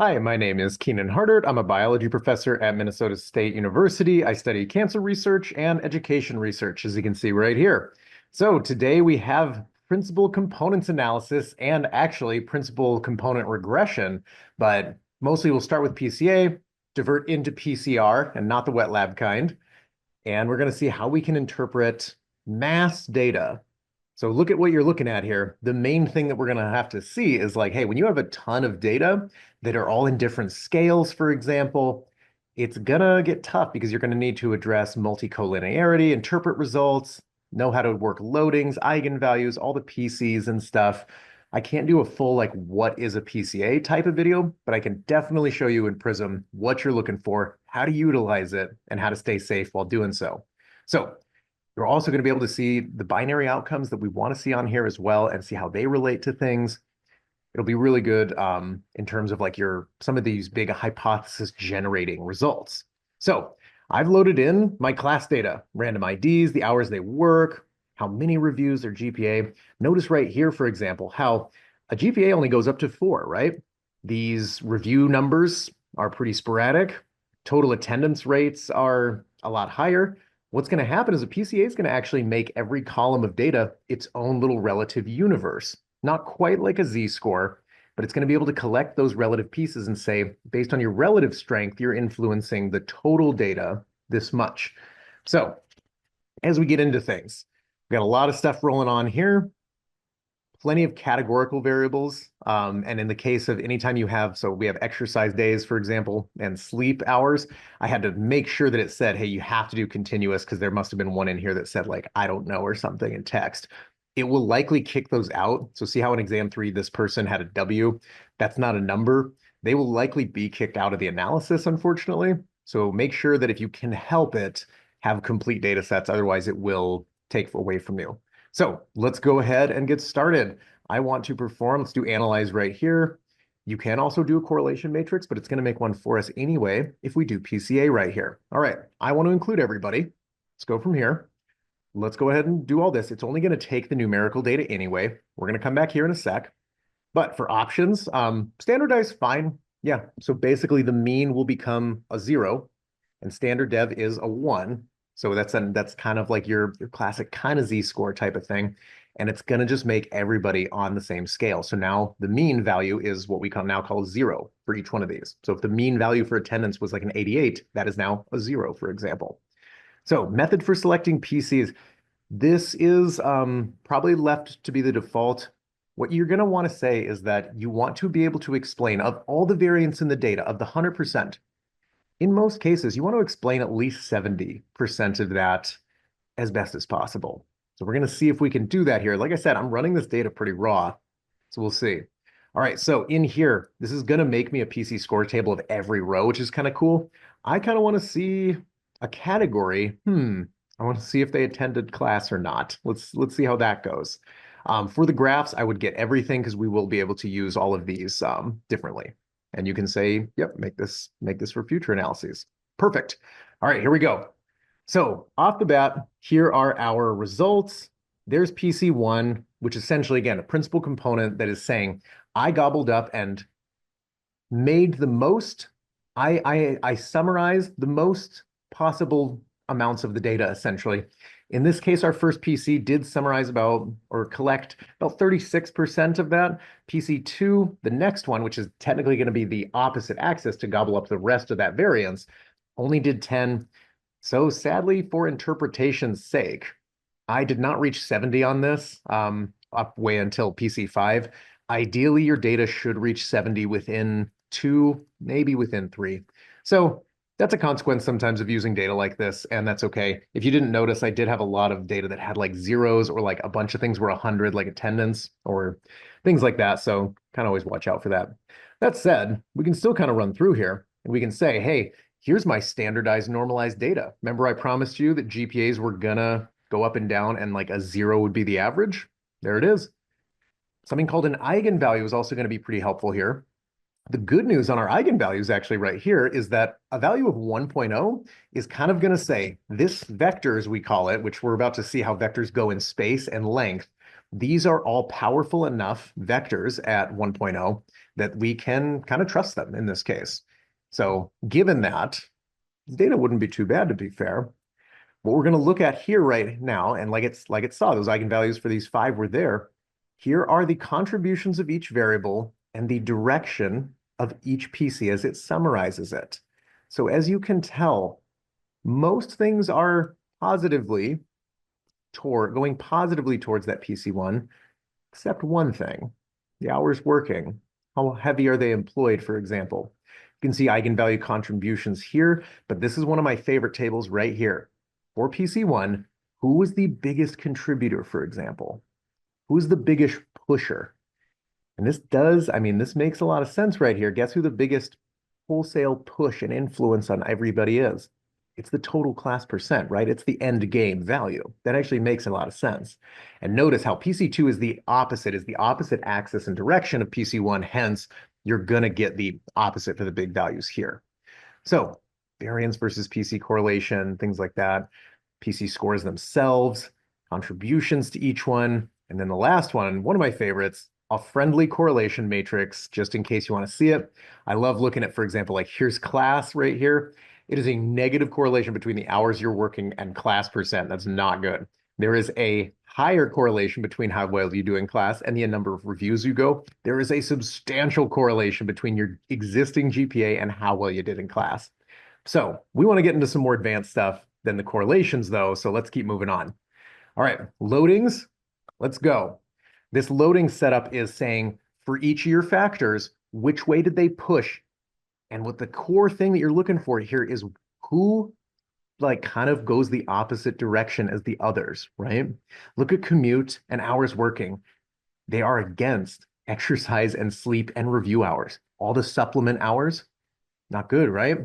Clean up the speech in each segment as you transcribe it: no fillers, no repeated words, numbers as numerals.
Hi, my name is Keenan Hartert. I'm a biology professor at Minnesota State University. I study cancer research and education research, as you can see right here. So today we have principal components analysis and actually principal component regression, but mostly we'll start with PCA, divert into PCR and not the wet lab kind. And we're going to see how we can interpret mass data. So look at what you're looking at here. The main thing that we're going to have to see is like, hey, when you have a ton of data that are all in different scales, for example, it's going to get tough because you're going to need to address multicollinearity, interpret results, know how to work loadings, eigenvalues, all the PCs and stuff. I can't do a full like what is a PCA type of video, but I can definitely show you in Prism what you're looking for, how to utilize it, and how to stay safe while doing so. So you're also going to be able to see the binary outcomes that we want to see on here as well and see how they relate to things. It'll be really good in terms of like some of these big hypothesis generating results. So I've loaded in my class data, random IDs, the hours they work, how many reviews, their GPA. Notice right here, for example, how a GPA only goes up to 4, right? These review numbers are pretty sporadic. Total attendance rates are a lot higher. What's going to happen is a PCA is going to actually make every column of data its own little relative universe. Not quite like a z-score, but it's going to be able to collect those relative pieces and say, based on your relative strength, you're influencing the total data this much. So as we get into things, we've got a lot of stuff rolling on here, plenty of categorical variables. And in the case of anytime you have, so we have exercise days, for example, and sleep hours, I had to make sure that it said, hey, you have to do continuous because there must have been one in here that said like, I don't know, or something in text. It will likely kick those out. So see how in exam 3, this person had a W. That's not a number. They will likely be kicked out of the analysis, unfortunately. So make sure that if you can help it, have complete data sets. Otherwise, it will take away from you. So let's go ahead and get started. I want to perform, let's do analyze right here. You can also do a correlation matrix, but it's going to make one for us anyway if we do PCA right here. All right, I want to include everybody. Let's go from here. Let's go ahead and do all this. It's only going to take the numerical data anyway. We're going to come back here in a sec. But for options, standardize, fine. Yeah, so basically the mean will become a 0 and standard dev is a 1. So that's kind of like your classic kind of z-score type of thing. And it's going to just make everybody on the same scale. So now the mean value is what we now call 0 for each one of these. So if the mean value for attendance was like an 88, that is now a 0, for example. So method for selecting PCs. This is probably left to be the default. What you're going to want to say is that you want to be able to explain of all the variance in the data, of the 100%, in most cases, you want to explain at least 70% of that as best as possible. So we're going to see if we can do that here. Like I said, I'm running this data pretty raw, so we'll see. All right, so in here, this is going to make me a PC score table of every row, which is kind of cool. I kind of want to see a category. I want to see if they attended class or not. Let's see how that goes. For the graphs, I would get everything because we will be able to use all of these differently. And you can say, yep, make this for future analyses. Perfect. All right, here we go. So off the bat, here are our results. There's PC1, which is essentially, again, a principal component that is saying, I gobbled up and made the most, I summarized the most possible amounts of the data, essentially. In this case, our first PC did summarize about or collect about 36% of that. PC2, the next one, which is technically going to be the opposite axis to gobble up the rest of that variance, only did 10. So sadly, for interpretation's sake, I did not reach 70 on this up way until PC5. Ideally, your data should reach 70 within 2, maybe within 3. So that's a consequence sometimes of using data like this, and that's okay. If you didn't notice, I did have a lot of data that had like zeros or like a bunch of things were 100, like attendance or things like that. So kind of always watch out for that. That said, we can still kind of run through here and we can say, hey, here's my standardized normalized data. Remember I promised you that GPAs were gonna go up and down and like a 0 would be the average? There it is. Something called an eigenvalue is also going to be pretty helpful here. The good news on our eigenvalues actually right here is that a value of 1.0 is kind of going to say this vector, as we call it, which we're about to see how vectors go in space and length. These are all powerful enough vectors at 1.0 that we can kind of trust them in this case. So given that, the data wouldn't be too bad to be fair. What we're going to look at here right now, and like it saw, those eigenvalues for these five were there. Here are the contributions of each variable and the direction of each PC as it summarizes it. So as you can tell, most things are going positively towards that PC1, except one thing, the hours working. How heavy are they employed, for example? You can see eigenvalue contributions here, but this is one of my favorite tables right here. For PC1, who was the biggest contributor, for example? Who's the biggest pusher? And this makes a lot of sense right here. Guess who the biggest wholesale push and influence on everybody is? It's the total class percent, right? It's the end game value. That actually makes a lot of sense. And notice how PC2 is the opposite axis and direction of PC1. Hence, you're going to get the opposite for the big values here. So variance versus PC correlation, things like that. PC scores themselves, contributions to each one. And then the last one of my favorites, a friendly correlation matrix, just in case you want to see it. I love looking at, for example, like here's class right here. It is a negative correlation between the hours you're working and class percent. That's not good. There is a higher correlation between how well you do in class and the number of reviews you go. There is a substantial correlation between your existing GPA and how well you did in class. So we want to get into some more advanced stuff than the correlations, though. So let's keep moving on. All right, loadings, let's go. This loading setup is saying for each of your factors, which way did they push? And what the core thing that you're looking for here is who like kind of goes the opposite direction as the others, right? Look at commute and hours working. They are against exercise and sleep and review hours. All the supplement hours, not good, right?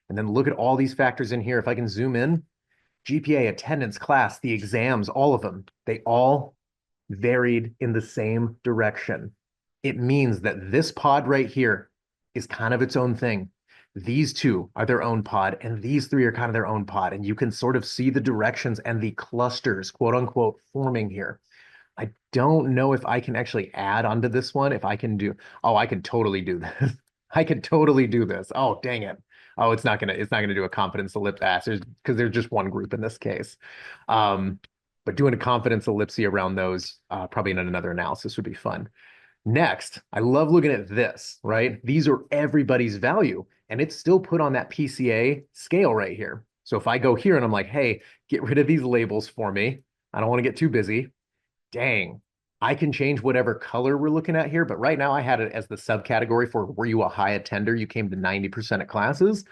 And then look at all these factors in here. If I can zoom in, GPA, attendance, class, the exams, all of them, they all varied in the same direction. It means that this pod right here is kind of its own thing. These two are their own pod, and these three are kind of their own pod. And you can sort of see the directions and the clusters, quote unquote, forming here. I don't know if I can actually add onto this one. If I can do, oh, I can totally do this. I can totally do this. Oh, dang it. Oh, it's not gonna do a confidence ellipse because there's just one group in this case. But doing a confidence ellipse around those, probably in another analysis would be fun. Next, I love looking at this, right? These are everybody's value, and it's still put on that PCA scale right here. So if I go here and I'm like, hey, get rid of these labels for me. I don't want to get too busy. Dang, I can change whatever color we're looking at here, but right now I had it as the subcategory for were you a high attender? You came to 90% of classes.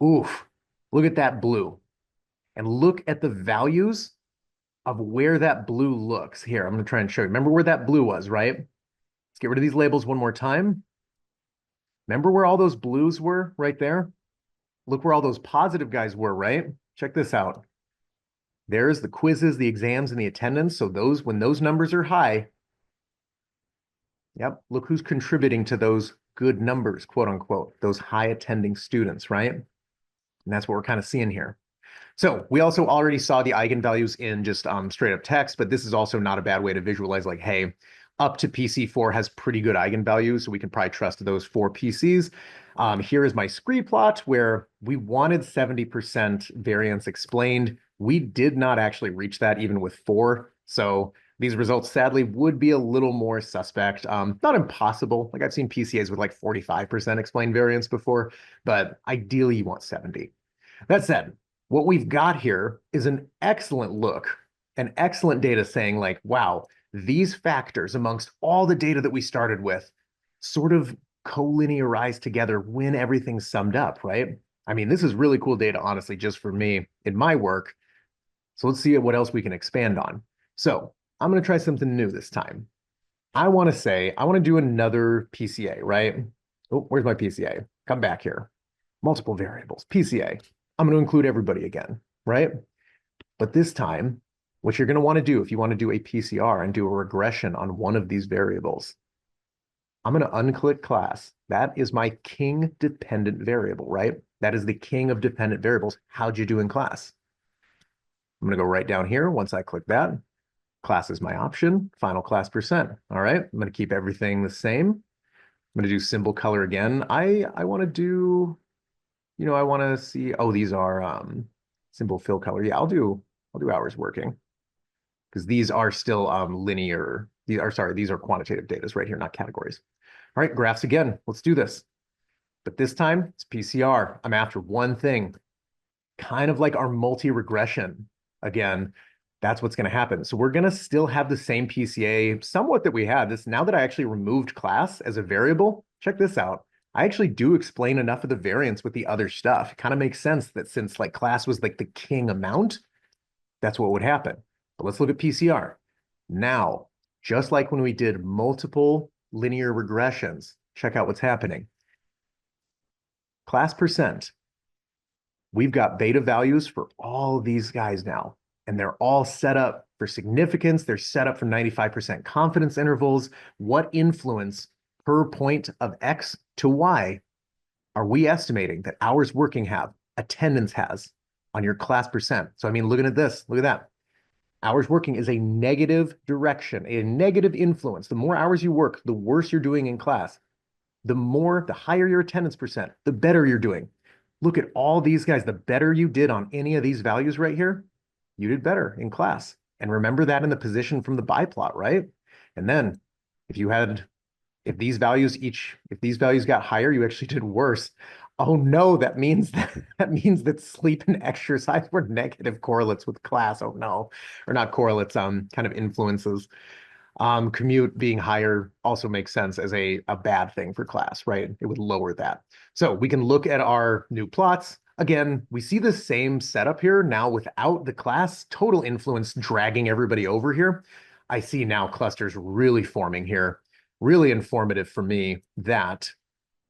Oof, look at that blue. And look at the values of where that blue looks. Here, I'm going to try and show you. Remember where that blue was, right? Let's get rid of these labels one more time. Remember where all those blues were right there? Look where all those positive guys were, right? Check this out. There's the quizzes, the exams, and the attendance. So when those numbers are high, yep, look who's contributing to those good numbers, quote unquote, those high attending students, right? And that's what we're kind of seeing here. So we also already saw the eigenvalues in just straight up text, but this is also not a bad way to visualize like, hey, up to PC4 has pretty good eigenvalues, so we can probably trust those four PCs. Here is my scree plot where we wanted 70% variance explained. We did not actually reach that even with 4. So these results sadly would be a little more suspect. Not impossible. Like I've seen PCAs with like 45% explained variance before, but ideally you want 70. That said, what we've got here is an excellent look, an excellent data saying like, wow, these factors amongst all the data that we started with sort of collinearize together when everything's summed up, right? I mean, this is really cool data, honestly, just for me in my work. So let's see what else we can expand on. So I'm going to try something new this time. I want to do another PCA, right? Oh, where's my PCA? Come back here. Multiple variables, PCA. I'm going to include everybody again, right? But this time, what you're going to want to do if you want to do a PCR and do a regression on one of these variables, I'm going to unclick class. That is my king dependent variable, right? That is the king of dependent variables. How'd you do in class? I'm going to go right down here once I click that. Class is my option, final class percent. All right, I'm going to keep everything the same. I'm going to do symbol color again. I want to do, I want to see, oh, these are symbol fill color. Yeah, I'll do hours working because these are still linear. These are quantitative data right here, not categories. All right, graphs again. Let's do this. But this time it's PCR. I'm after one thing, kind of like our multi-regression. Again, that's what's going to happen. So we're going to still have the same PCA somewhat that we had. This now that I actually removed class as a variable, check this out. I actually do explain enough of the variance with the other stuff. It kind of makes sense that since like class was like the king amount, that's what would happen. But let's look at PCR. Now, just like when we did multiple linear regressions, check out what's happening. Class percent. We've got beta values for all of these guys now, and they're all set up for significance. They're set up for 95% confidence intervals. What influence per point of X to Y are we estimating that hours working have, attendance has on your class percent? So, I mean, looking at this, look at that. Hours working is a negative direction, a negative influence. The more hours you work, the worse you're doing in class. The higher your attendance percent, the better you're doing. Look at all these guys. The better you did on any of these values right here, you did better in class. And remember that in the position from the biplot, right? And then if these values got higher, you actually did worse. Oh no, that means that sleep and exercise were negative correlates with class. Oh no, or not correlates, kind of influences. Commute being higher also makes sense as a bad thing for class, right? It would lower that. So we can look at our new plots. Again, we see the same setup here now without the class total influence dragging everybody over here. I see now clusters really forming here, really informative for me that,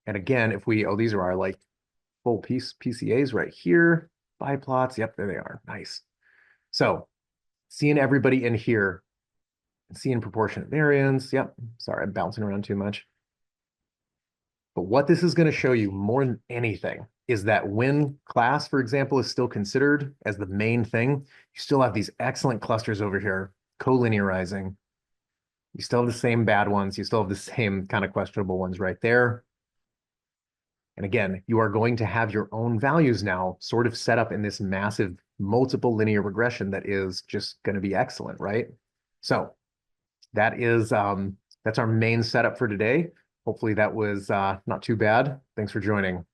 and again, these are our like full PCAs right here, biplots. Yep, there they are. Nice. So seeing everybody in here, seeing proportionate variance. Yep. Sorry, I'm bouncing around too much. But what this is going to show you more than anything is that when class, for example, is still considered as the main thing, you still have these excellent clusters over here, collinearizing. You still have the same bad ones. You still have the same kind of questionable ones right there. And again, you are going to have your own values now sort of set up in this massive multiple linear regression that is just going to be excellent, right? So that's our main setup for today. Hopefully that was not too bad. Thanks for joining.